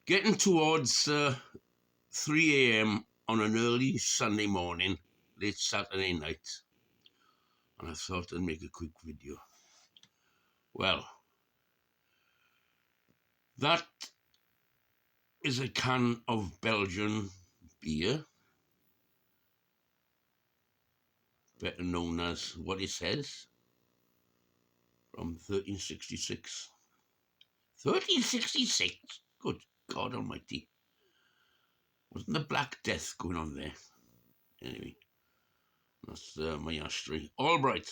Getting towards 3 a.m. on an early Sunday morning, late Saturday night, and I thought I'd make a quick video. Well, that is a can of Belgian beer, better known as what it says, from 1366. 1366? Good God Almighty. Wasn't the Black Death going on there? Anyway, that's my ashtray. All right.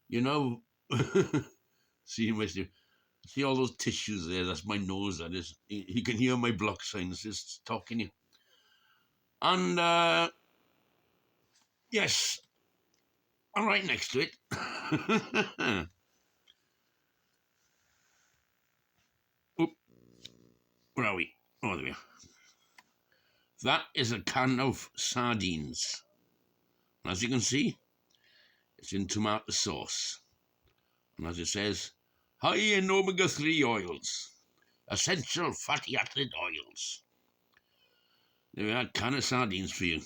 You know, see all those tissues there? That's my nose, that is. You can hear my block sinuses talking here. And, yes, I'm right next to it. Oop, where are we? Oh, there we are. That is a can of sardines. As you can see, it's in tomato sauce. And as it says, high in omega-3 oils, essential fatty acid oils. There we are, can of sardines for you.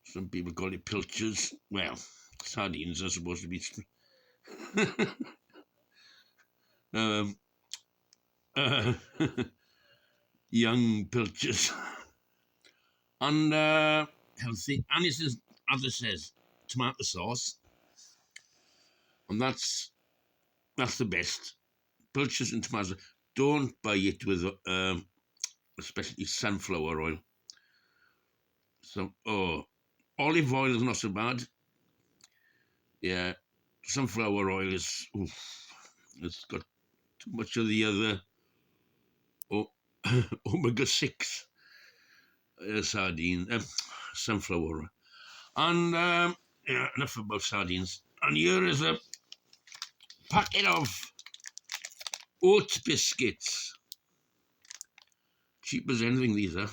Some people call it pilchards. Well, sardines are supposed to be uh, young pilchards. And healthy. And this is, as it says, tomato sauce. And that's the best. Pilchards and tomato. Don't buy it with especially sunflower oil. So, olive oil is not so bad. Yeah, sunflower oil is, it's got too much of the other omega-6 sunflower oil. And yeah, enough about sardines. And here is a packet of oat biscuits. Cheap as anything, these are.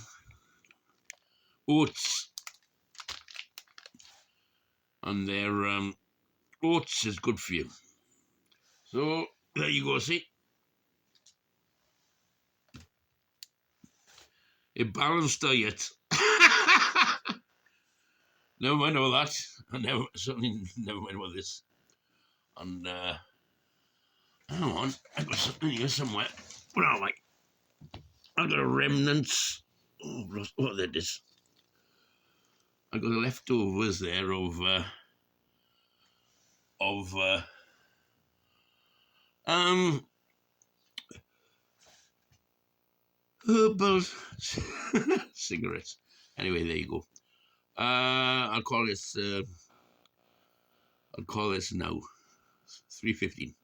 Oats. And their oats is good for you. So, there you go, see. A balanced diet. Never mind all that. I certainly never mind about this. And, hang on, I got something here somewhere. Where are I? I got a remnants. Oh, there it is. I got the leftovers there of herbal cigarettes. Anyway, there you go. I'll call this now 3:15.